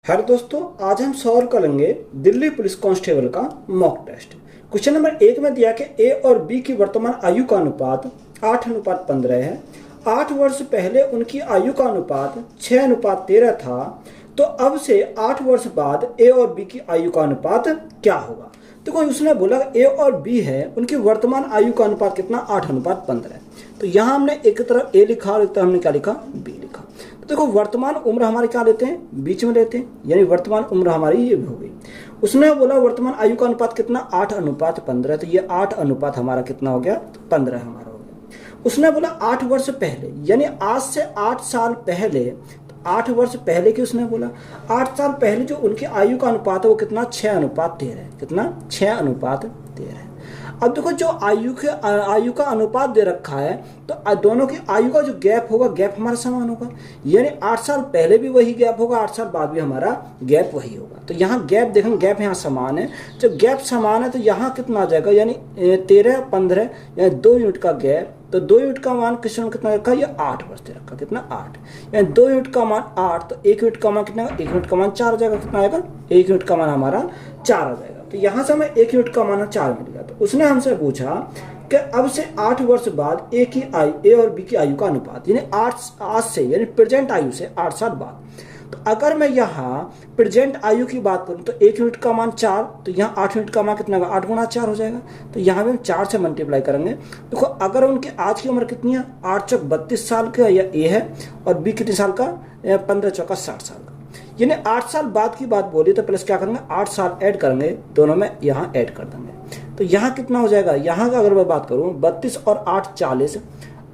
Hello दोस्तों, आज हम सॉल्व करेंगे दिल्ली पुलिस कांस्टेबल का मॉक टेस्ट। क्वेश्चन नंबर 1 में दिया कि ए और बी की वर्तमान आयु का अनुपात 8:15 है। 8 वर्ष पहले उनकी आयु का अनुपात 6:13 था, तो अब से 8 वर्ष बाद ए और बी की आयु का अनुपात क्या होगा। तो कोई उसने बोला ए और बी है, उनकी वर्तमान आयु का अनुपात कितना 8:15 है। तो यहाँ हमने एक तरफ ए लिखा और एक तरफ हमने क्या लिखा, बी लिखा। तो देखो वर्तमान उम्र हमारी क्या लेते हैं, बीच में लेते हैं, यानी वर्तमान उम्र हमारी ये हो गई। उसने बोला वर्तमान आयु का अनुपात कितना 8:15, तो ये 8 अनुपात हमारा कितना हो गया, 15 हमारा हो गया। उसने बोला 8 वर्ष पहले, यानी आज से 8 साल पहले, 8 वर्ष पहले की उसने बोला 8 साल पहले जो उनकी आयु का अनुपात है वो कितना 6:13 है। कितना 6:13 है। अब देखो जो आयु का अनुपात दे रखा है, तो दोनों की आयु का जो गैप होगा, गैप हमारा समान होगा, यानी 8 साल पहले भी वही गैप होगा, 8 साल बाद भी हमारा गैप वही होगा। तो यहाँ गैप देखें, गैप यहाँ समान है। जब गैप समान है तो यहाँ कितना आ जाएगा, यानी 13-15 यानी 2 यूनिट का गैप। तो 2 यूनिट का मान क्वेश्चन में कितना रखा, ये 8 वर्ष दे रखा, कितना 8, यानी 2 यूनिट का मान 8, तो 1 यूनिट का मान कितना, 1 यूनिट का मान 4 हो जाएगा। कितना आएगा, 1 यूनिट का मान हमारा 4 हो जाएगा। तो यहाँ से हमें 1 यूनिट का मान 4 मिल गया। तो उसने हमसे पूछा कि अब से 8 वर्ष बाद ए और बी की आयु का अनुपात, यानी 8 आज से, यानी प्रेजेंट आयु से 8 साल बाद। तो अगर मैं यहाँ प्रेजेंट आयु की बात करूँ तो 1 यूनिट का मान 4, तो यहाँ 8 यूनिट का मान कितना होगा, 8 गुणा 4 हो जाएगा। तो यहाँ भी हम 4 से मल्टीप्लाई करेंगे। देखो अगर उनकी आज की उम्र कितनी है, 8 चौक 32 साल का या ए है, और बी कितने साल का, 15 चौका 60 साल का, यानी 8 साल बाद की बात बोली तो प्लस क्या करेंगे, 8 साल ऐड करेंगे, दोनों में यहाँ ऐड कर देंगे। तो यहाँ कितना हो जाएगा, यहाँ का अगर मैं बात करूँ 32 और 8 40,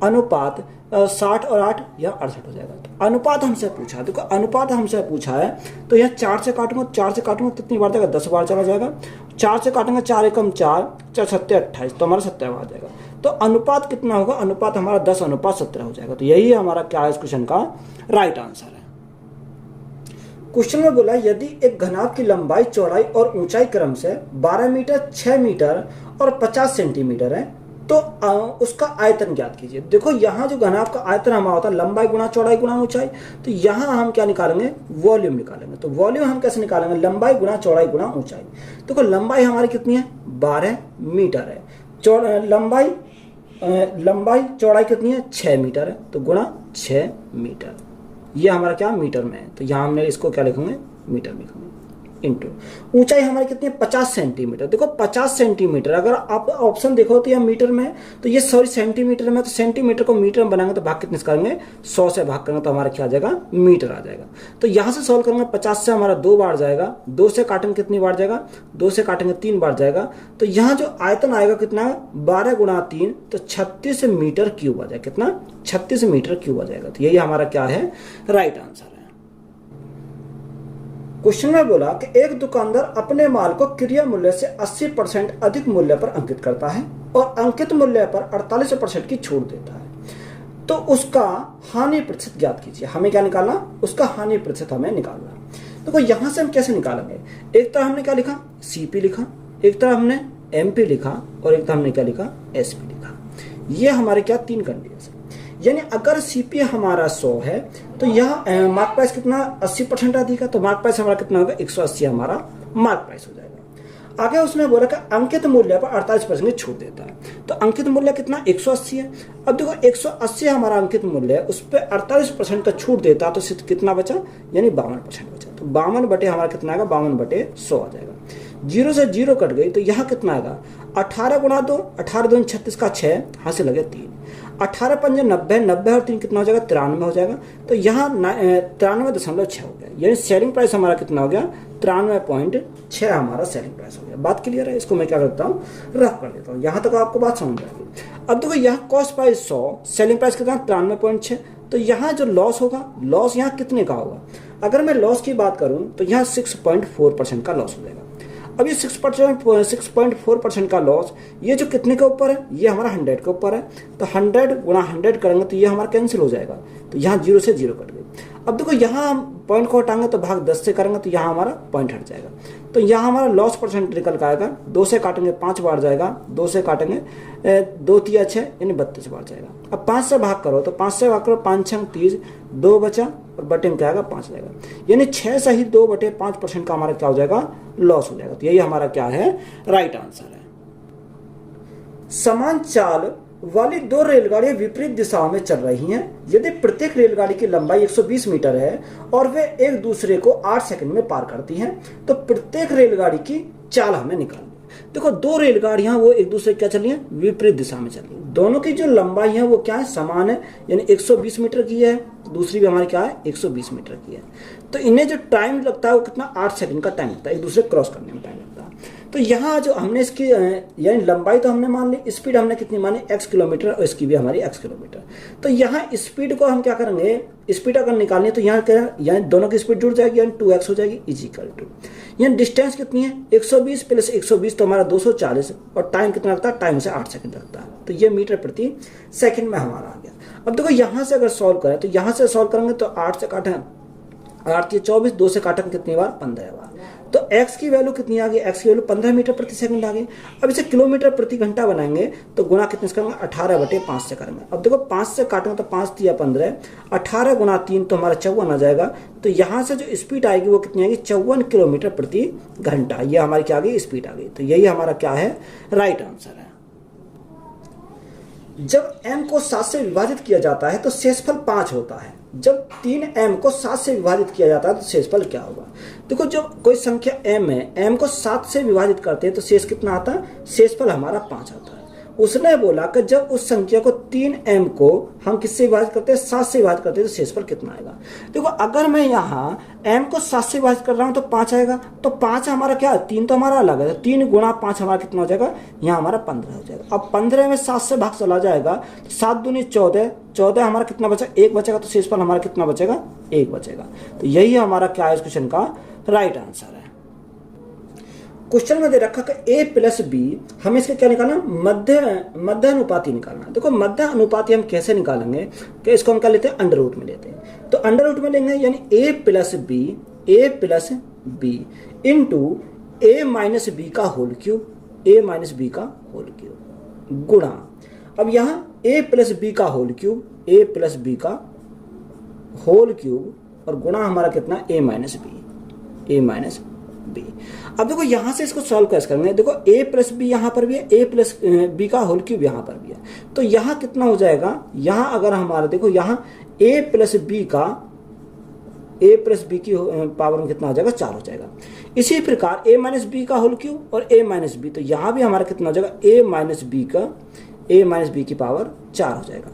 अनुपात 60 और 8 यह 68 हो जाएगा। तो अनुपात हमसे पूछा, देखो अनुपात हमसे पूछा है, तो यह 4 से काटूंगा, 4 से काटूंगा कितनी बार जाएगा, 10 बार चला जाएगा। 4 से काटेंगे, 4 एकम 4, 4 सत्ते 28, तो हमारा 70 आ जाएगा। तो अनुपात कितना होगा, अनुपात हमारा 10:17 हो जाएगा। तो यही हमारा क्या है इस क्वेश्चन का राइट आंसर है। क्वेश्चन में बोला यदि एक घनाभ की लंबाई, चौड़ाई और ऊंचाई क्रम से 12 मीटर, 6 मीटर और 50 सेंटीमीटर है, तो उसका आयतन ज्ञात कीजिए। देखो यहाँ जो घनाभ का आयतन हमारा होता है लंबाई गुणा चौड़ाई गुणा ऊंचाई, तो यहाँ हम क्या निकालेंगे, वॉल्यूम निकालेंगे। तो वॉल्यूम हम कैसे निकालेंगे, लंबाई गुणा चौड़ाई गुणा ऊंचाई। देखो लंबाई हमारी कितनी है, 12 मीटर है, लंबाई चौड़ाई कितनी है, 6 मीटर है, तो गुणा 6 मीटर, ये हमारा क्या मीटर में है, तो यहाँ हमने इसको क्या लिखेंगे, मीटर में लिखेंगे, इंटू ऊंचाई हमारी कितनी है, 50 सेंटीमीटर। देखो 50 सेंटीमीटर, अगर आप ऑप्शन देखो तो यह मीटर में, तो ये सॉरी सेंटीमीटर में, तो सेंटीमीटर को मीटर में बनाएंगे तो भाग कितने से करेंगे, 100 से भाग करेंगे तो हमारा क्या आ जाएगा, मीटर आ जाएगा। तो यहाँ से सॉल्व करेंगे, 50 से हमारा 2 बार जाएगा, 2 से काटेंगे कितनी बार जाएगा, 2 से काटेंगे 3 बार जाएगा। तो यहाँ जो आयतन आएगा कितना, 12 गुणा 3, तो 36 मीटर क्यूब आ जाएगा। कितना, 36 मीटर क्यूब आ जाएगा। तो यही हमारा क्या है, राइट आंसर है। क्वेश्चन में बोला कि एक दुकानदार अपने माल को क्रय मूल्य से 80% अधिक मूल्य पर अंकित करता है और अंकित मूल्य पर 48% की छूट देता है, तो उसका हानि प्रतिशत ज्ञात कीजिए। हमें क्या निकालना, उसका हानि प्रतिशत हमें निकालना। देखो यहां से हम कैसे निकालेंगे, एक तरह हमने क्या लिखा, सीपी लिखा, एक तरह हमने एमपी लिखा, और एक तरह हमने क्या लिखा, एसपी लिखा। ये हमारे क्या 3 कंडीशन, यानी अगर सीपी हमारा 100 है तो यह मार्क प्राइस कितना 80% अधिक है, तो मार्क प्राइस हमारा कितना होगा, 180 हमारा मार्क प्राइस हो जाएगा। आगे उसने बोला कि अंकित मूल्य पर 48% की छूट देता है, तो अंकित मूल्य कितना 180 है। अब देखो 180 हमारा अंकित मूल्य है, उस पर 48% का छूट देता तो कितना बचा, यानी 52% बचा। तो 52 बटे हमारा कितना आएगा, 52 बटे 100 आ जाएगा। 0 से 0 कट गई, तो यहाँ कितना आएगा, 18 गुणा 2, 18 दूनी 36 का 6, हासिल लगे 3, 18 पंजे 90, 90 और 3 कितना हो जाएगा, 93 हो जाएगा। तो यहाँ 93.6 हो गया, यानी सेलिंग प्राइस हमारा कितना हो गया, 93.6 हमारा सेलिंग प्राइस हो गया। बात क्लियर है, इसको मैं क्या करता हूँ, रफ कर देता हूँ, यहाँ तक आपको बात समझ आएगी। अब देखो यहाँ कॉस्ट प्राइस 100, सेलिंग प्राइस कितना 93.6, तो यहाँ जो लॉस होगा, लॉस यहाँ कितने का होगा, अगर मैं लॉस की बात करूँ तो यहाँ 6.4% का लॉस हो जाएगा। अब ये 6.4% का लॉस, ये जो कितने के ऊपर है, ये हमारा 100 के ऊपर है, तो 100 गुणा 100 करेंगे तो ये हमारा कैंसिल हो जाएगा। तो यहाँ 0 से 0 कट गई। अब देखो यहाँ हम पॉइंट को हटाएंगे तो भाग 10 से करेंगे तो यहाँ हमारा पॉइंट हट जाएगा। तो यहाँ हमारा लॉस परसेंट निकल कर आएगा, 2 से काटेंगे 5 बार जाएगा, 2 से काटेंगे 2 3 6 यानी 32 बार जाएगा। अब 5 से भाग करो तो 5 से भाग करो 5 6 30, 2 बचा और बटे में क्या आएगा 5 जाएगा, यानी 6 सहित 2/5% का हमारा क्या हो जाएगा, लॉस हो जाएगा। तो यही हमारा क्या है, राइट आंसर है। समान चाल वाली 2 रेलगाड़ियां विपरीत दिशाओं में चल रही हैं। यदि प्रत्येक रेलगाड़ी की लंबाई 120 मीटर है और वे एक दूसरे को 8 सेकंड में पार करती हैं, तो प्रत्येक रेलगाड़ी की चाल हमें निकालनी है। देखो 2 रेलगाड़ियां वो एक दूसरे क्या चल रही हैं, विपरीत दिशा में चल रही हैं। दोनों की जो लंबाई है वो क्या है, समान है, यानी 120 मीटर की है, दूसरी भी हमारी क्या है 120 मीटर की है। तो इन्हें जो टाइम लगता है वो कितना, 8 सेकंड का टाइम लगता है, एक दूसरे क्रॉस करने में टाइम लगता है। तो यहाँ जो हमने इसकी यानी लंबाई तो हमने मान ली, स्पीड हमने कितनी मानी x किलोमीटर, और इसकी भी हमारी x किलोमीटर। तो यहाँ स्पीड को हम क्या करेंगे, स्पीड अगर निकालनी है तो यहाँ क्या, यानी दोनों की स्पीड जुड़ जाएगी, यानी 2x हो जाएगी इजिकल टू, यानी डिस्टेंस कितनी है 120 प्लस 120 तो हमारा 240, और टाइम कितना लगता है, टाइम से 8 सेकंड लगता है। तो ये मीटर प्रति सेकंड में हमारा आ गया। अब देखो यहाँ से अगर सॉल्व करें तो यहाँ से सॉल्व करेंगे तो 8 से काटें 8 या 24, 2 से काटेंगे कितनी बार, 15 बार। तो x की वैल्यू कितनी आ गई, x की वैल्यू 15 मीटर प्रति सेकंड आ गई। अब इसे किलोमीटर प्रति घंटा बनाएंगे तो गुणा कितने से करेंगे, 18/5 से करेंगे। अब देखो 5 से काटेंगे तो 5 × 15, 18 × 3 तो हमारा 54 आ जाएगा। तो यहाँ से जो स्पीड आएगी वो कितनी आएगी, 54 किलोमीटर प्रति घंटा। ये हमारी क्या आ गई, स्पीड आ गई। तो यही हमारा क्या है, राइट आंसर है। जब m को 7 से विभाजित किया जाता है तो शेषफल 5 होता है। जब 3m को 7 से विभाजित किया जाता है तो शेषफल क्या होगा। देखो जब कोई संख्या m है, m को 7 से विभाजित करते हैं तो शेष कितना आता है, शेषफल हमारा 5 आता है। उसने बोला कि जब उस संख्या को 3m को हम किससे विभाजित करते हैं, 7 से विभाजित करते हैं तो शेषफल कितना आएगा। देखो अगर मैं यहाँ m को 7 से विभाजित कर रहा हूँ तो 5 आएगा। तो 5 हमारा क्या है, 3 तो हमारा अलग है, 3 × 5 हमारा कितना हो जाएगा, यहाँ हमारा 15 हो जाएगा। अब 15 में 7 से भाग चला जाएगा तो 7 दूनी 14, 14 हमारा कितना बचा, 1 बचेगा। तो शेषफल हमारा कितना बचेगा, 1 बचेगा। तो यही हमारा क्या है इस क्वेश्चन का राइट आंसर है। क्वेश्चन में दे रखा कि a + b, हमें इसका क्या निकालना, मध्य अनुपाती निकालना। देखो मध्य अनुपाती हम कैसे निकालेंगे कि इसको हम क्या लेते हैं, अंडर रूट में लेते हैं। तो अंडर रूट में लेंगे यानी a + b into a - b का होल क्यूब, a - b का होल क्यूब गुणा, अब यहाँ a + b का होल क्यूब, a + b का होल क्यूब और गुणा हमारा कितना, a - b। अब देखो यहाँ से इसको सॉल्व कैसे करेंगे, देखो a + b यहाँ पर भी है, a + b का होल क्यूब यहाँ पर भी है। तो यहाँ कितना हो जाएगा, यहाँ अगर हमारा देखो यहाँ a + b की पावर में कितना हो जाएगा, 4 हो जाएगा। इसी प्रकार a - b का होल क्यूब और a - b, तो यहाँ भी हमारा कितना हो जाएगा, a - b की पावर 4 हो जाएगा।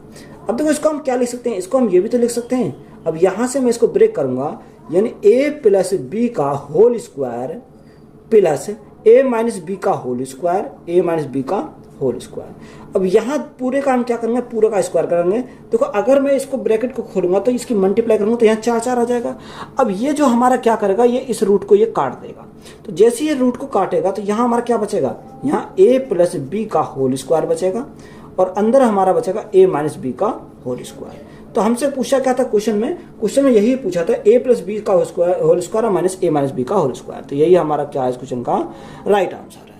अब देखो इसको हम क्या लिख सकते हैं, इसको हम ये भी तो लिख सकते हैं। अब यहाँ से मैं इसको ब्रेक करूंगा, यानी a + b का whole square plus a - b का होल स्क्वायर, a - b का होल स्क्वायर। अब यहाँ पूरे का हम क्या करेंगे, पूरे का स्क्वायर करेंगे। देखो अगर मैं इसको ब्रैकेट को खोलूंगा तो इसकी मल्टीप्लाई करूंगा तो यहाँ 4 4 आ जाएगा। अब ये जो हमारा क्या करेगा, ये इस रूट को ये काट देगा। तो जैसे ये रूट को काटेगा तो यहाँ हमारा क्या बचेगा, यहाँ a + b का होल स्क्वायर बचेगा और अंदर हमारा बचेगा a - b का होल स्क्वायर। तो हमसे पूछा क्या था क्वेश्चन में यही पूछा था, a + b का whole square minus a - b का होल स्क्वायर। तो यही हमारा क्या है इस क्वेश्चन का राइट आंसर है।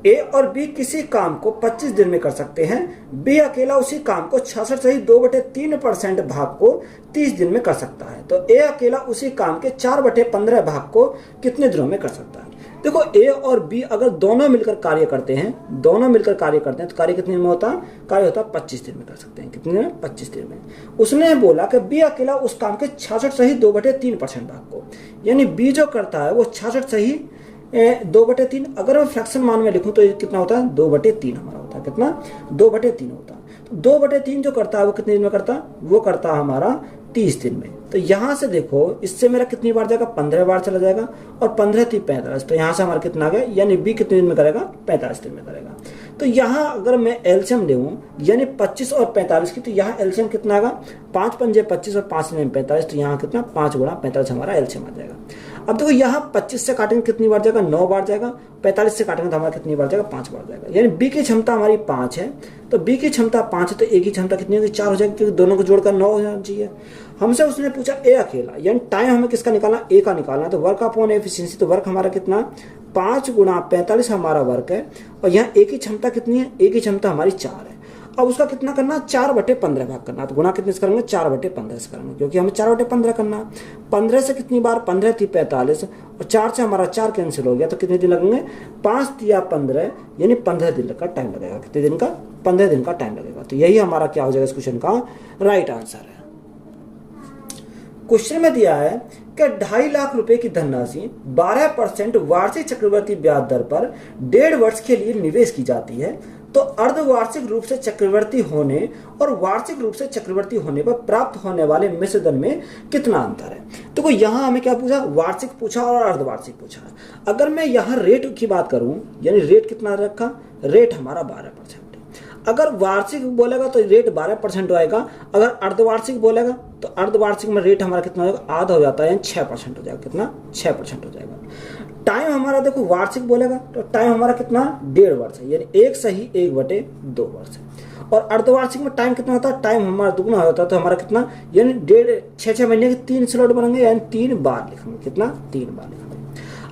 a और b किसी काम को 25 दिन में कर सकते हैं, b अकेला उसी काम को 66 सही 2/3% भाग को 30 दिन में कर सकता है। तो a अकेला उसी काम के 4/15 भाग को कितने दिनों में कर सकता है। देखो a और b अगर दोनों मिलकर कार्य करते हैं तो कार्य कितने में होता है, कार्य होता है 25 दिन में कर सकते हैं। कितने में, 25 दिन में। उसने बोला कि b अकेला उस काम के 66 सही 2/3% भाग को, यानी b जो करता है वो 66 सही 2/3, अगर मैं फ्रैक्शन मान में लिखूं तो ये कितना होता है, 2/3 हमारा होता है। कितना, 2/3 होता है। तो 2/3 जो करता है वो कितने दिन में करता है, वो करता है हमारा 30 दिन में। तो यहाँ से देखो इससे मेरा कितनी बार जाएगा, 15 बार चला जाएगा और 15 × 3 = 45। तो यहाँ से हमारा कितना आ गया, यानी b कितने दिन में करेगा, 45 दिन में करेगा। तो यहाँ अगर मैं एलसीएम लेऊं यानी 25 और 45 की, तो यहाँ एलसीएम कितना आएगा, 5 × 5 = 25 और 5 × 9 = 45। तो यहाँ कितना, 5 × 45 हमारा एलसीएम आ जाएगा। अब देखो यहाँ 25 से काटेंगे कितनी बार जाएगा, 9 बार जाएगा। 45 से काटेंगे तो हमारा कितनी बार जाएगा, 5 बार जाएगा। यानी b की क्षमता हमारी 5 है, तो b की क्षमता 5 है तो a की क्षमता कितनी होगी, 4 हो जाएगी, क्योंकि दोनों को जोड़कर 9 हो जाना चाहिए। हमसे उसने पूछा a अकेला, यानी टाइम हमें किसका निकालना, a का निकालना। तो वर्क अपॉन एफिशिएंसी, तो वर्क हमारा कितना, 5 × 45 हमारा वर्क है। और यहाँ a की क्षमता कितनी है, a की क्षमता हमारी 4 है। अब उसका कितना करना, 4/15 भाग करना। तो गुणा कितने से करेंगे, 4/15 से करेंगे, क्योंकि हमें 4/15 करना। 15 से कितनी बार, 15 थी 45, और 4 से हमारा 4 कैंसिल हो गया, तो कितने दिन लगेंगे, 5 या 15, यानी 15 दिन का टाइम लगेगा। कितने दिन का, 15 दिन का टाइम लगेगा। तो यही हमारा क्या हो जाएगा इस क्वेश्चन का राइट आंसर है। क्वेश्चन में दिया है कि 2.5 लाख रुपए की धनराशि 12% वार्षिक चक्रवर्ती ब्याज दर पर 1.5 वर्ष के लिए निवेश की जाती है, तो अर्धवार्षिक रूप से चक्रवर्ती होने और वार्षिक रूप से चक्रवर्ती होने पर प्राप्त होने वाले मिश्र धन में कितना अंतर है। तो कोई यहाँ हमें क्या पूछा, वार्षिक पूछा और अर्धवार्षिक पूछा। अगर मैं यहाँ रेट की बात करूं, यानी रेट कितना रखा, रेट हमारा 12%। अगर वार्षिक बोलेगा तो रेट 12% आएगा, अगर अर्धवार्षिक बोलेगा तो अर्धवार्षिक में रेट हमारा कितना होगा, आधा हो जाता है, यानी 6% हो जाएगा। कितना, 6% हो जाएगा। टाइम हमारा देखो, वार्षिक बोलेगा तो टाइम हमारा कितना, 1.5 वर्ष है, यानी 1 सही 1/2 वर्ष है। और अर्धवार्षिक में टाइम कितना होता है, टाइम हमारा दुगना होता है, तो हमारा कितना, यानी 6 महीने के 3 स्लॉट बनेंगे, यानी 3 बार लिखेंगे। कितना, 3 बार लिखेंगे।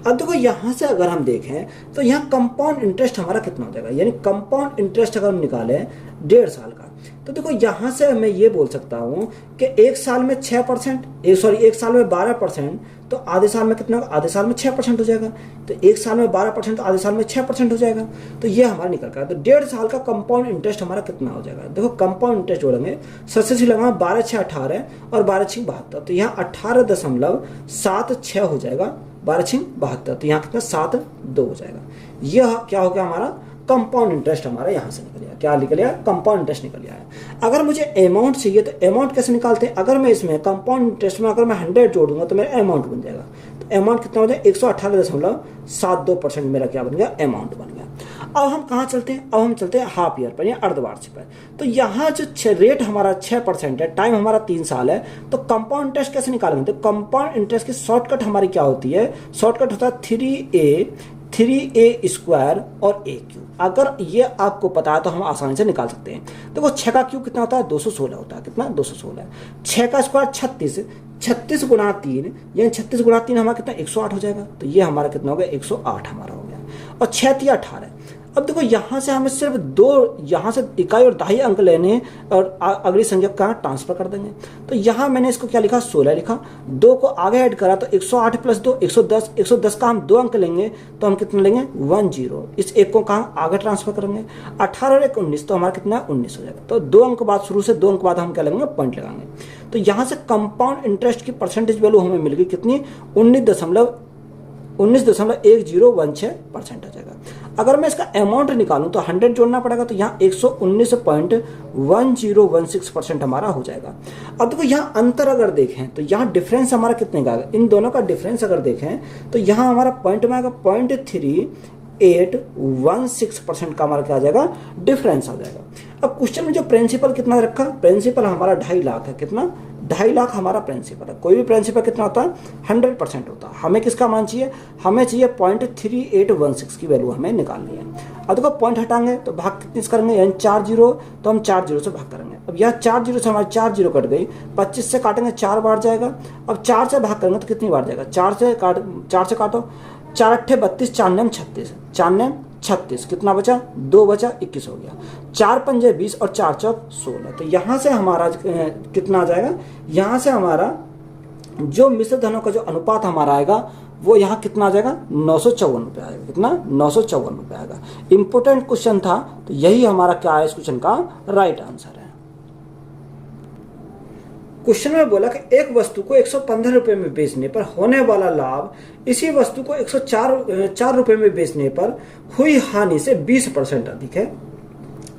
अब देखो यहाँ से अगर हम देखें तो यहाँ कंपाउंड इंटरेस्ट हमारा कितना हो जाएगा, यानी कंपाउंड इंटरेस्ट अगर हम निकालें 1.5 साल का, तो देखो यहाँ से मैं ये बोल सकता हूँ कि 1 साल में 6%, 1 साल में 12%, तो आधे साल में कितना, आधे साल में 6% हो जाएगा। तो 1 साल में 12%, तो आधे साल में 6% हो जाएगा। तो ये हमारा निकल कर, तो 1.5 साल का कंपाउंड इंटरेस्ट हमारा कितना हो जाएगा। देखो कंपाउंड इंटरेस्ट जोड़ेंगे, सबसे लगा 12 6 18 और 12 6 72, तो यहाँ 18.76 हो जाएगा, 12 6 72, तो यहाँ कितना 7.2 हो जाएगा। यह क्या हो गया, हमारा कंपाउंड इंटरेस्ट हमारा यहाँ से निकल गया। क्या निकल गया, कंपाउंड इंटरेस्ट निकल गया है। अगर मुझे अमाउंट चाहिए तो अमाउंट कैसे निकालते हैं, अगर मैं इसमें कंपाउंड इंटरेस्ट में अगर मैं 100 जोड़ दूंगा तो मेरा अमाउंट बन जाएगा। तो अमाउंट कितना हो जाएगा, 118.72% मेरा क्या बन गया, अमाउंट बन गया। अब हम कहाँ चलते हैं, अब हम चलते हैं हाफ ईयर पर या अर्धवार्षिक पर। तो यहाँ जो रेट हमारा 6% है, टाइम हमारा 3 साल है, तो कंपाउंड इंटरेस्ट कैसे निकालेंगे। तो कंपाउंड इंटरेस्ट की शॉर्टकट हमारी क्या होती है, शॉर्टकट होता है 3a स्क्वायर और a क्यूब। अगर ये आपको पता है तो हम आसानी से निकाल सकते हैं। देखो 6 का क्यूब कितना होता है, 216 होता है। कितना, 216। 6 का स्क्वायर 36, 36 गुणा 3, यानी 36 गुणा 3 हमारा कितना, 108 हो जाएगा। तो ये हमारा कितना हो गया, 108 हमारा हो गया। और 6 3 18। अब देखो यहाँ से हमें सिर्फ 2, यहाँ से इकाई और दहाई अंक लेने और अगली संख्या कहाँ ट्रांसफर कर देंगे। तो यहाँ मैंने इसको क्या लिखा, 16 लिखा। 2 को आगे ऐड करा तो 108 + 2 110, 110 का हम 2 अंक लेंगे तो हम कितना लेंगे, 10। इस 1 को कहाँ आगे ट्रांसफर करेंगे, 18 और 1 19, तो हमारा कितना 19 हो जाएगा। तो 2 अंक बाद, शुरू से 2 अंक बाद हम क्या लगेंगे, पॉइंट लगाएंगे। तो यहाँ से कंपाउंड इंटरेस्ट की परसेंटेज वैल्यू हमें मिल गई कितनी, 19.1016% हो जाएगा। अगर मैं इसका अमाउंट निकालूं तो 100 जोड़ना पड़ेगा, तो यहाँ 119.1016% हमारा हो जाएगा। अब देखो यहाँ अंतर अगर देखें तो यहाँ डिफरेंस हमारा कितने का आएगा, इन दोनों का डिफरेंस अगर देखें तो यहाँ हमारा पॉइंट में आएगा 0.3816% का हमारा क्या आ जाएगा, डिफरेंस आ जाएगा। अब क्वेश्चन में जो प्रिंसिपल कितना रखा, प्रिंसिपल हमारा 2.5 लाख है। कितना, 2.5 लाख हमारा प्रिंसिपल है। कोई भी प्रिंसिपल कितना होता है, 100% होता है। हमें किसका मान चाहिए, हमें चाहिए 0.3816 की वैल्यू हमें निकालनी है। अब देखो पॉइंट हटाएंगे तो भाग कितने से करेंगे, यानी 4 0, तो हम 4 0 से भाग करेंगे। अब यहाँ 4 0 से हमारी 4 0 कट गई, 25 से काटेंगे 4 बार जाएगा। अब 4 से भाग करेंगे तो कितनी बार जाएगा, 4 से काटो, 4 8 32, 4 9 36, 4 9 36, कितना बचा, 2 बचा, 21 हो गया। 4 पंजे 20 और 4 चौक 16। तो यहाँ से हमारा कितना आ जाएगा, यहाँ से हमारा जो मिश्र धनों का जो अनुपात हमारा आएगा वो यहाँ कितना आ जाएगा, 954 रुपये आएगा। कितना, 954 रुपये आएगा। इंपोर्टेंट क्वेश्चन था, तो यही हमारा क्या है इस क्वेश्चन का राइट आंसर है। क्वेश्चन में बोला कि एक वस्तु को 115 रुपए में बेचने पर होने वाला लाभ इसी वस्तु को 104 रुपए में बेचने पर हुई हानि से 20% अधिक है।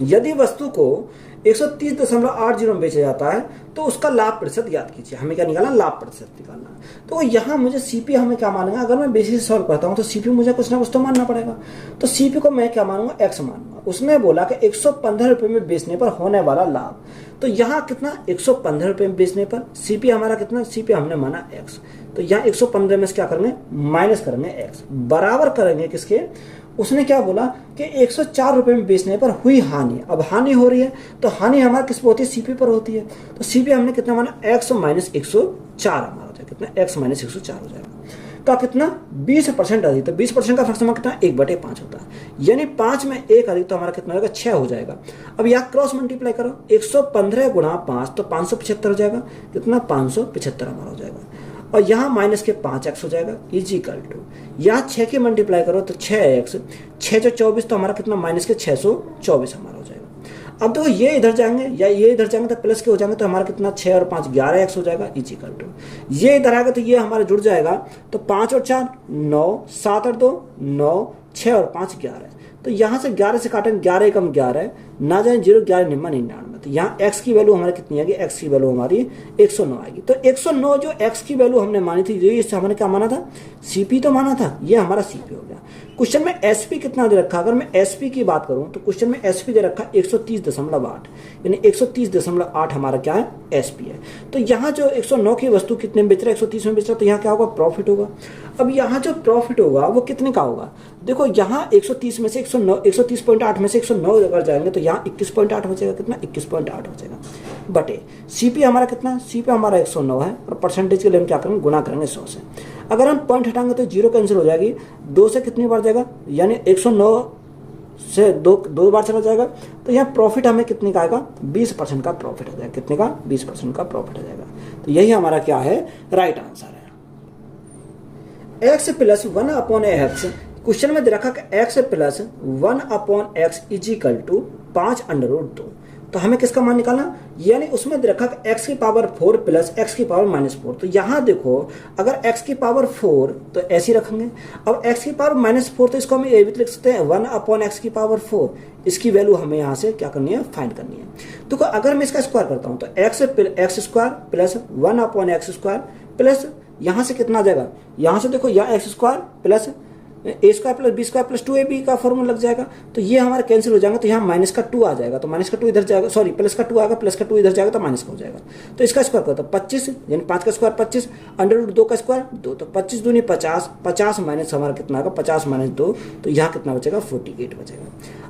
यदि वस्तु को 130.80 में बेचा जाता है तो उसका लाभ प्रतिशत ज्ञात कीजिए। हमें क्या निकालना, लाभ प्रतिशत निकालना। तो यहाँ मुझे सीपी हमें क्या मानेगा, अगर मैं बेसिस सॉल्व करता हूँ तो सीपी मुझे कुछ ना कुछ तो मानना पड़ेगा। तो सीपी को मैं क्या मानूंगा, एक्स मानूंगा। उसने बोला कि 115 रुपए में बेचने पर होने वाला लाभ, तो यहाँ कितना, 115 रुपए में बेचने पर सीपी हमारा कितना, सीपी हमने माना एक्स। तो यहाँ 115 में से क्या करेंगे, माइनस करेंगे एक्स, बराबर करेंगे किसके, उसने क्या बोला कि 104 रुपए में बेचने पर हुई हानि। अब हानि हो रही है तो हानि हमारा किस पर होती है, सीपी पर होती है। तो सीपी हमने कितना माना, x - 104 हमारा हो जाएगा। कितना, x - 104 हो जाएगा। का कितना 20% अधिक, तो 20% का फ्रैक्शन कितना 1/5 होता है, यानी 5 में 1 अधिक तो हमारा कितना होगा 6 हो जाएगा। अब यहाँ क्रॉस मल्टीप्लाई करो, 115 गुणा 5 तो 575 हो जाएगा, कितना 575 हमारा हो जाएगा। और यहाँ माइनस के 5x हो जाएगा इजिकल टू, यहाँ 6 की मल्टीप्लाई करो तो 6x, 6 जो 24 तो हमारा कितना माइनस के 624 हमारा हो जाएगा। अब देखो ये इधर जाएंगे या ये इधर जाएंगे तो प्लस के हो जाएंगे, तो हमारा कितना 6 और 5 11x हो जाएगा इजिकल टू, ये इधर आएगा तो ये हमारा जुड़ जाएगा, तो 5 और 4 9, 7 और 2 9, 6 और 5 11, तो यहाँ से 11 से काटेंगे 11 एकम 11 ना जाए 0, 11 निम्न 99, तो यहाँ x की वैल्यू हमारी कितनी आएगी, x की वैल्यू हमारी 109 आएगी। तो 109 जो x की वैल्यू हमने मानी थी, ये इससे हमने क्या माना था, CP तो माना था, ये हमारा CP हो गया। क्वेश्चन में SP कितना दे रखा, अगर मैं SP की बात करूं तो क्वेश्चन में SP दे रखा 130.8, यानी 130.8 हमारा क्या है SP है। तो यहाँ जो 109 की वस्तु कितने में बेच रहा है, 130 में बेच रहा है, तो यहाँ क्या होगा प्रॉफिट होगा। अब यहाँ जो प्रॉफिट होगा वो कितने का होगा, देखो यहाँ 130 में से 109, 130.8 में से 109 अगर जाएंगे तो यहाँ 21.8 हो जाएगा, कितना 21.8 हो जाएगा बटे CP हमारा कितना, CP हमारा 109 है, और परसेंटेज के लिए हम क्या करेंगे गुना करेंगे 100 से। अगर हम पॉइंट हटाएंगे तो 0 कैंसिल हो जाएगी, 2 से कितनी बार जाएगा, यानी 109 से 2 बार चला जाएगा, तो यहाँ प्रॉफिट हमें कितने का आएगा 20% का प्रॉफिट हो जाएगा, कितने का 20% का प्रॉफिट हो जाएगा। तो यही हमारा क्या है राइट आंसर है। x प्लस 1/x, क्वेश्चन में दे रखा कि x plus 1/x is equal to 5√2, तो हमें किसका मान निकालना, यानी उसमें दे रखा कि x की पावर 4 प्लस x की पावर -4, तो यहाँ देखो अगर x की पावर 4 तो ऐसे ही रखेंगे, अब x की पावर -4 तो इसको हम ये भी लिख सकते हैं 1/x की पावर 4, इसकी वैल्यू हमें यहाँ से क्या करनी है फाइंड करनी है। तो अगर मैं इसका स्क्वायर करता हूँ तो x square plus 1/x square plus यहाँ से कितना आ जाएगा, यहाँ से देखो यहाँ x square plus a square plus b square plus 2ab का फॉर्मूला लग जाएगा, तो ये हमारा कैंसिल हो जाएगा, तो यहाँ माइनस का 2 आ जाएगा, तो माइनस का 2 इधर जाएगा, सॉरी प्लस का 2 आएगा, प्लस का 2 इधर जाएगा तो माइनस का हो जाएगा। तो इसका स्क्वायर करो तो 25, यानी 5 का स्क्वायर 25, √2 का स्क्वायर 2, तो 25 दूनी 50, 50 माइनस हमारा कितना आएगा 50 माइनस 2, तो यहाँ कितना बचेगा 48 बचेगा।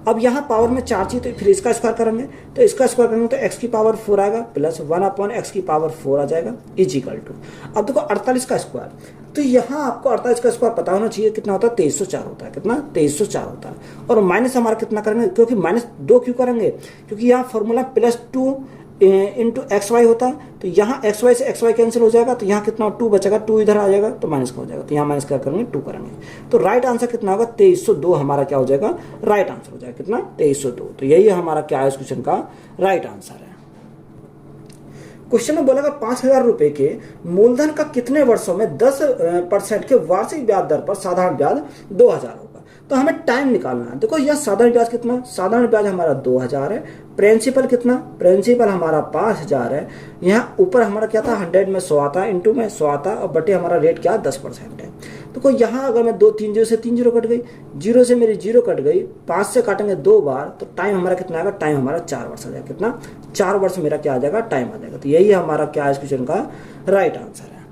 अब यहाँ पावर में 4 चाहिए तो फिर इसका स्क्वायर करेंगे, तो इसका स्क्वायर करेंगे तो x की पावर 4 आएगा प्लस 1/x की पावर 4 आ जाएगा इजिकल टू, अब देखो 48 का स्क्वायर, तो यहाँ आपको 48 का स्क्वायर पता होना चाहिए कितना होता है 2304 होता है, कितना 2304 होता है, और माइनस हमारा कितना करेंगे, क्योंकि -2 क्यों करेंगे, क्योंकि यहाँ फॉर्मूला +2 इंटू XY होता है, तो यहाँ XY से XY कैंसिल हो जाएगा, तो यहाँ कितना 2 बचेगा, 2 इधर आ जाएगा तो माइनस का हो जाएगा, तो यहाँ माइनस क्या करेंगे 2 करेंगे, तो राइट आंसर कितना होगा 2302 हमारा क्या हो जाएगा राइट आंसर हो जाएगा, कितना 2302, तो यही हमारा क्या है इस क्वेश्चन का राइट आंसर है। क्वेश्चन में बोला 5,000 रुपए के मूलधन का कितने वर्षों में 10% के वार्षिक ब्याज दर पर साधारण ब्याज 2,000 होगा, तो हमें टाइम निकालना है। देखो यह साधारण ब्याज कितना, साधारण ब्याज हमारा 2,000 है, प्रिंसिपल कितना, प्रिंसिपल हमारा 5,000 है, यहाँ ऊपर हमारा क्या था 100 में 100 आता है, इंटू में 100 आता है, और बटे हमारा रेट क्या 10% है। तो कोई यहाँ अगर मैं 3 जीरो से 3 जीरो कट गई, 0 से मेरी 0 कट गई, 5 से काटेंगे 2 बार, तो टाइम हमारा कितना आएगा, टाइम हमारा 4 वर्ष आ जाएगा, कितना 4 वर्ष मेरा क्या आ जाएगा टाइम आ जाएगा। तो यही हमारा क्या है इस क्वेश्चन का राइट आंसर है।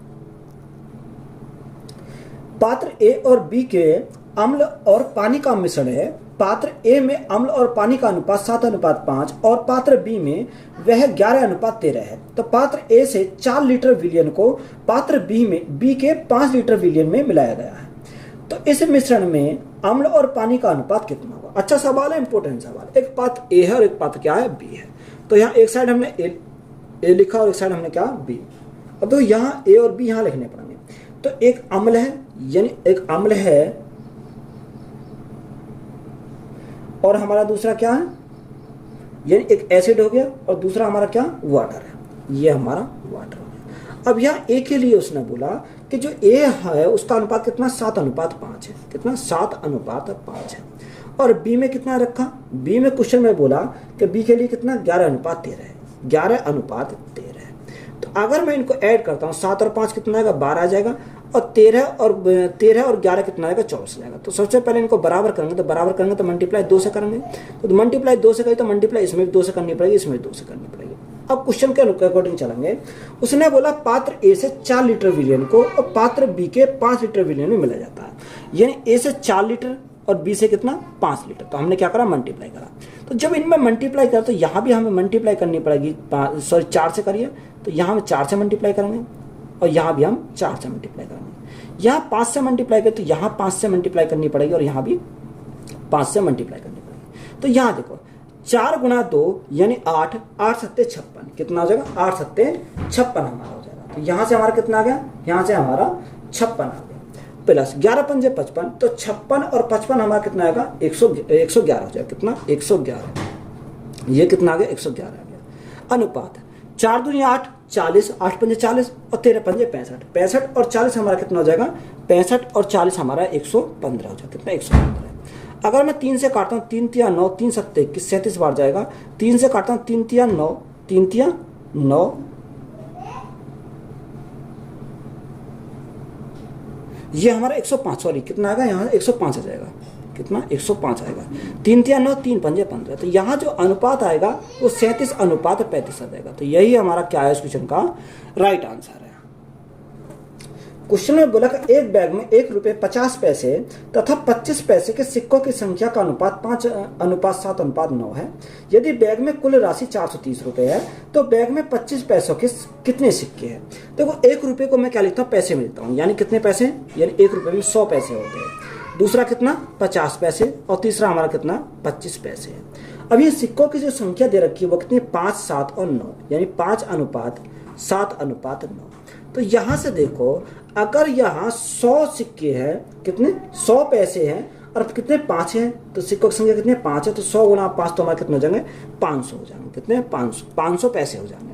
पात्र ए और बी के अम्ल और पानी का मिश्रण है, पात्र ए में अम्ल और पानी का अनुपात 7:5 और पात्र बी में वह 11:13 है। तो पात्र ए से 4 लीटर विलियन को पात्र बी के 5 लीटर विलियन में मिलाया गया है। तो इस मिश्रण में अम्ल और पानी का अनुपात कितना होगा। अच्छा सवाल है, इंपॉर्टेंट सवाल। एक पात्र ए है और एक पात्र क्या है, बी है। तो यहाँ एक साइड हमने ए लिखा और एक साइड हमने क्या, बी। अब तो यहाँ ए और बी यहाँ लिखने पड़ेंगे। तो एक अम्ल है, यानी एक अम्ल है और हमारा दूसरा क्या है, यानी एक एसिड हो गया और दूसरा हमारा क्या, वाटर है। ये हमारा वाटर हो गया। अब यहाँ ए के लिए उसने बोला कि जो ए है उसका अनुपात कितना, 7:5 है, कितना 7:5 है। और बी में कितना रखा, बी में क्वेश्चन में बोला कि बी के लिए कितना 11:13 है, 11:13 है। तो अगर मैं इनको ऐड करता हूँ 7 और 5 कितना आएगा, 12 आ जाएगा, और 13 और 11 कितना आएगा, 24 आएगा। तो सबसे पहले इनको बराबर करेंगे, तो बराबर करेंगे तो मल्टीप्लाई 2 से करेंगे, तो मल्टीप्लाई 2 से करें तो मल्टीप्लाई इसमें भी 2 से करनी पड़ेगी, इसमें भी 2 से करनी पड़ेगी। अब क्वेश्चन के अकॉर्डिंग चलेंगे। उसने बोला पात्र ए से 4 लीटर विलियन को और पात्र बी के 5 लीटर विलियन में मिला जाता है, यानी ए से 4 लीटर और बी से कितना 5 लीटर। तो हमने क्या करा, मल्टीप्लाई करा। तो जब इनमें मल्टीप्लाई करा तो यहाँ भी हमें मल्टीप्लाई करनी पड़ेगी, 4 से करिए, तो यहाँ हम 4 से मल्टीप्लाई करेंगे और यहाँ भी हम 4 से मल्टीप्लाई करेंगे। यहाँ 5 से मल्टीप्लाई करें तो यहाँ 5 से मल्टीप्लाई करनी पड़ेगी और यहाँ भी 5 से मल्टीप्लाई करनी पड़ेगी। तो यहाँ देखो 4 गुणा 2 यानी 8, 8 सत्ते 56, कितना हो जाएगा 8 सत्ते 56 हमारा हो जाएगा। तो यहाँ से हमारा कितना आ गया, यहाँ से हमारा 56 आ गया, प्लस 11 पंजे 55, तो 56 और 55 हमारा कितना आएगा 111 हो जाएगा, कितना 111, ये कितना आ गया 111 आ गया। अनुपात 4 दूनी 8, 40, 8 पंजे 40 और 13 पंजे 65, 65 और 40 हमारा कितना हो जाएगा 65 और 40 हमारा 115 हो जाएगा, कितना 115। अगर मैं 3 से काटता हूँ 3 तिया 9, 3 सत्ते 21, 37 बार जाएगा। 3 से काटता हूँ 3 तिया 9, 3 तिया 9, ये हमारा 105, सॉरी कितना आएगा यहाँ 105 आ जाएगा, कितना 105 आएगा। 3 तिया 9, 3 पंजे 15, तो यहाँ जो अनुपात आएगा वो 37 अनुपात 35 आ जाएगा। तो यही हमारा क्या है इस क्वेश्चन का राइट आंसर है। क्वेश्चन में बोला कि एक बैग में 1 रुपये 50 पैसे तथा 25 पैसे के सिक्कों की संख्या का अनुपात 5:7:9 है। यदि बैग में कुल राशि 430 रुपये है तो बैग में 25 पैसों के कितने सिक्के हैं। देखो 1 रुपये को मैं क्या लिखता हूँ, पैसे में लिखता हूँ, यानी कितने पैसे, यानी 1 रुपये में 100 पैसे होते हैं। दूसरा कितना 50 पैसे और तीसरा हमारा कितना 25 पैसे है। अब ये सिक्कों की जो संख्या दे रखी है वो कितनी 5, 7 और 9, यानी 5:7:9। तो यहाँ से देखो अगर यहाँ 100 सिक्के हैं, कितने 100 पैसे हैं और कितने 5 हैं, तो सिक्कों की संख्या कितनी 5 है, तो 100 गुणा 5 तो हमारे कितने हो जाएंगे 500 हो जाएंगे, कितने 500 पैसे हो जाएंगे।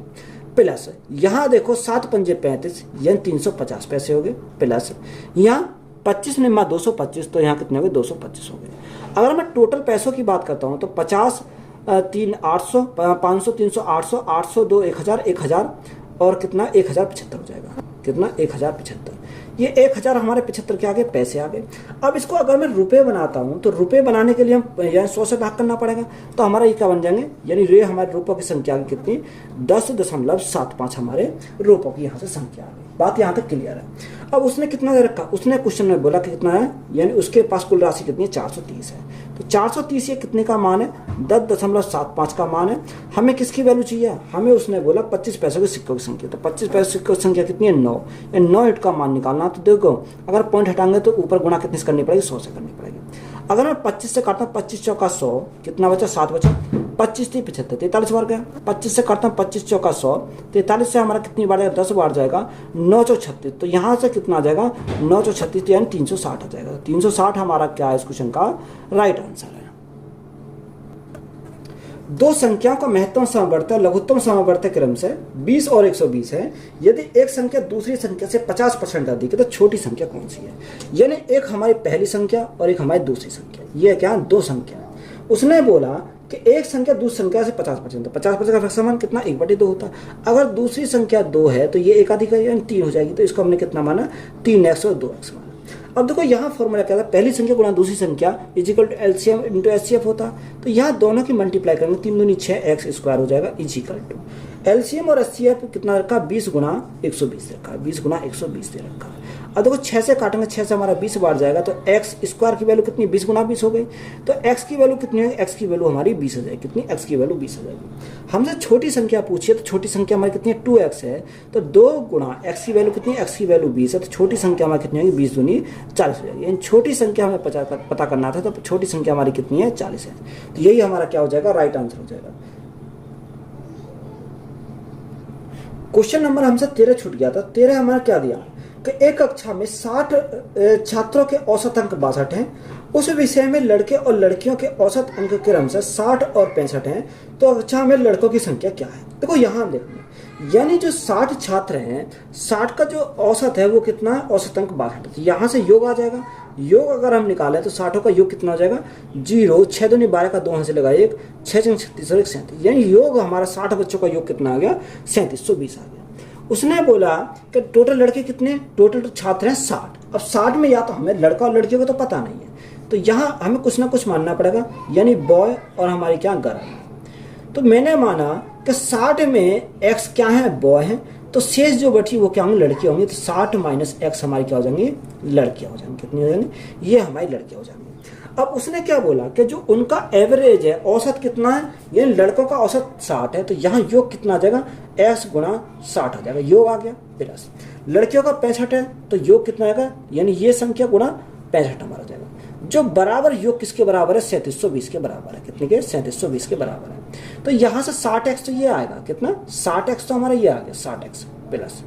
प्लस यहाँ देखो 7 पंजे 35 यानी 350 पैसे हो गए, प्लस यहाँ 25 निम्मा 225 तो यहाँ कितने हो गए 225 हो गए। अगर मैं टोटल पैसों की बात करता हूँ तो 50 3 800 500 300 800 800 2 1000 1000 और कितना 1075 हो जाएगा, कितना 1075। ये 1000 हमारे 75 के आगे पैसे आ गए। अब इसको अगर मैं रुपए बनाता हूँ तो रुपए बनाने के लिए हम यहाँ 100 से भाग करना पड़ेगा, तो हमारा ये क्या बन जाएंगे, यानी रे हमारे रुपयों की संख्या कितनी 10.75 हमारे रुपयों की यहाँ से संख्या आ गई। बात यहाँ तक क्लियर है। अब उसने कितना दे रखा, उसने क्वेश्चन में बोला कि कितना है, यानी उसके पास कुल राशि कितनी है 430 है। तो 430 ये कितने का मान है 10.75 का मान है। हमें किसकी वैल्यू चाहिए, हमें उसने बोला 25 पैसों के सिक्कों की संख्या। तो 25 पैसों सिक्कों की संख्या कितनी है 9, 9 हिट का मान निकालना। तो देखो अगर पॉइंट हटाएंगे तो ऊपर गुणा कितने से करनी पड़ेगी 100 से करनी पड़ेगी। अगर मैं 25 से काटता हूँ 25 चौका 100 कितना बचा 7 बचा, 25 3 75 43 बार गया। 25 से काटता हूँ 25 चौका 100, 43 से हमारा कितनी बार जाएगा 10 बार जाएगा 9 चौ 36, तो यहाँ से कितना आ जाएगा 9 चौ 36 यानी 360 आ जाएगा। 360 हमारा क्या है इस क्वेश्चन का राइट आंसर है। दो संख्याओं का महत्तम समवर्त लघुत्तम समवर्त क्रम से 20 और 120 है। यदि एक संख्या दूसरी संख्या से 50% अधिक है तो छोटी संख्या कौन सी है। यानी एक हमारी पहली संख्या और एक हमारी दूसरी संख्या, ये क्या दो संख्या। उसने बोला कि एक संख्या दूसरी संख्या से 50%, तो 50% का समान कितना 1/2 होता है। अगर दूसरी संख्या 2 है तो ये एक अधिक है यानी 3 हो जाएगी, तो इसको हमने कितना माना 3x और 2x माना। अब देखो यहाँ फॉर्मूला क्या था, पहली संख्या गुणा दूसरी संख्या equal to LCM into HCF होता। तो यहाँ दोनों की मल्टीप्लाई करेंगे 3 दूनी 6 x² हो जाएगा इजिकल टू एलसीएम और एचसीएफ कितना रखा 20 गुणा 120 रखा, 20 गुणा 120 दे रखा। अब देखो 6 से काटेंगे, 6 से हमारा 20 बार जाएगा, तो x² की वैल्यू कितनी 20 गुणा 20 हो गई। तो x की वैल्यू कितनी होगी, x की वैल्यू हमारी 20 हो जाएगी। कितनी x की वैल्यू 20 हो जाएगी। हमसे छोटी संख्या पूछिए तो छोटी संख्या हमारी कितनी है 2x है, तो 2 गुणा x की वैल्यू कितनी, x की वैल्यू 20 है, तो छोटी संख्या हमारी कितनी होगी 20 दूनी 40 हो जाएगी। यानी छोटी संख्या हमें पता करना था, तो छोटी संख्या हमारी कितनी है 40 है। तो यही हमारा क्या हो जाएगा राइट आंसर हो जाएगा। क्वेश्चन नंबर हमसे 13 छूट गया था। 13 हमारा क्या दिया कि एक कक्षा में 60 छात्रों के औसत अंक 62 हैं। उस विषय में लड़के और लड़कियों के औसत अंक क्रम से 60 और 65 हैं, तो कक्षा में लड़कों की संख्या क्या है। देखो यहाँ हम देखेंगे, यानी जो 60 छात्र हैं 60 का जो औसत है वो कितना है औसत अंक 62। तो यहाँ से योग आ जाएगा। योग अगर हम निकालें तो 60 का योग कितना हो जाएगा 0, 6 दूनी 12 का 2 से लगाइए 6 36 और 1 37, यानी योग हमारा 60 बच्चों का योग कितना आ गया 3720 आ गया। उसने बोला कि टोटल लड़के कितने, टोटल छात्र हैं 60। अब 60 में या तो हमें लड़का और लड़कियों को तो पता नहीं है, तो यहाँ हमें कुछ ना कुछ मानना पड़ेगा, यानी बॉय और हमारी क्या गर्ल है। तो मैंने माना कि 60 में x क्या है बॉय है, तो शेष जो बची वो क्या होंगी, लड़कियां होंगी। तो 60 माइनस एक्स हमारी क्या हो जाएंगी, लड़कियां हो जाएंगी। कितनी हो जाएंगी, ये हमारी लड़कियां हो जाएंगी। अब उसने क्या बोला कि जो उनका एवरेज है, औसत कितना है, यानी लड़कों का औसत 60 है, तो यहाँ योग कितना आ जाएगा, x गुणा 60 आ जाएगा, योग आ गया प्लस लड़कियों का 65 है तो योग कितना आएगा, यानी ये संख्या गुणा 65 हमारा जाएगा, जो बराबर योग किसके बराबर है, 3720 के बराबर है। कितने के, 3720 के बराबर है। तो यहाँ से 60x तो ये आएगा, कितना 60x तो हमारा ये आ गया 60x प्लस,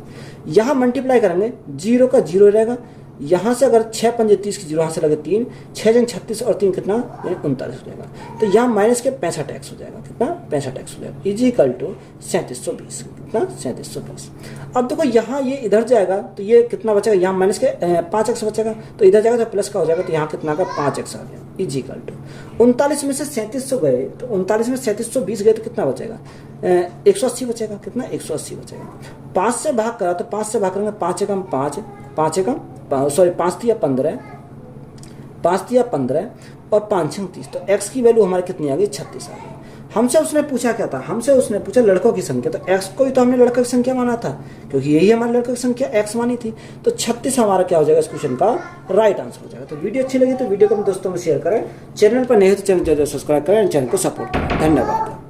यहाँ मल्टीप्लाई करेंगे, 0 का 0 रहेगा, यहाँ से अगर 6 पंजे 30 की 0 यहाँ से लगे 3, 6 जंग 36 और 3 कितना, यानी 39 हो जाएगा। तो यहाँ माइनस के 65x हो जाएगा, कितना 65x हो जाएगा, इजिकल टू 3720, कितना 3720। अब देखो यहाँ ये इधर जाएगा तो ये कितना बचेगा, यहाँ माइनस के 5x बचेगा, तो इधर जाएगा तो प्लस का हो जाएगा, तो यहाँ कितना का 5x आ गया, इजिकल टू 39 में से 3700 गए, तो 39 में 3720 गए तो कितना बचेगा, 180 बचेगा, कितना 180 बचेगा। 5 से भाग करा तो 5 से भाग करेंगे, 5 एकम 5, 5 एकम सॉरी 5 तिया 15, 5 तिया 15 और 5 छंग 30, तो x की वैल्यू हमारी कितनी आ गई, 36 आ गई। हमसे उसने पूछा क्या था, हमसे उसने पूछा लड़कों की संख्या, तो x को ही तो हमने लड़कों की संख्या माना था, क्योंकि यही हमारे लड़कों की संख्या x मानी थी। तो 36 हमारा क्या हो जाएगा, इस क्वेश्चन का राइट आंसर हो जाएगा। तो वीडियो अच्छी लगी तो वीडियो को अपने दोस्तों में शेयर करें, चैनल पर नहीं हो तो चैनल जरूर सब्सक्राइब करें, चैनल को सपोर्ट करें। धन्यवाद।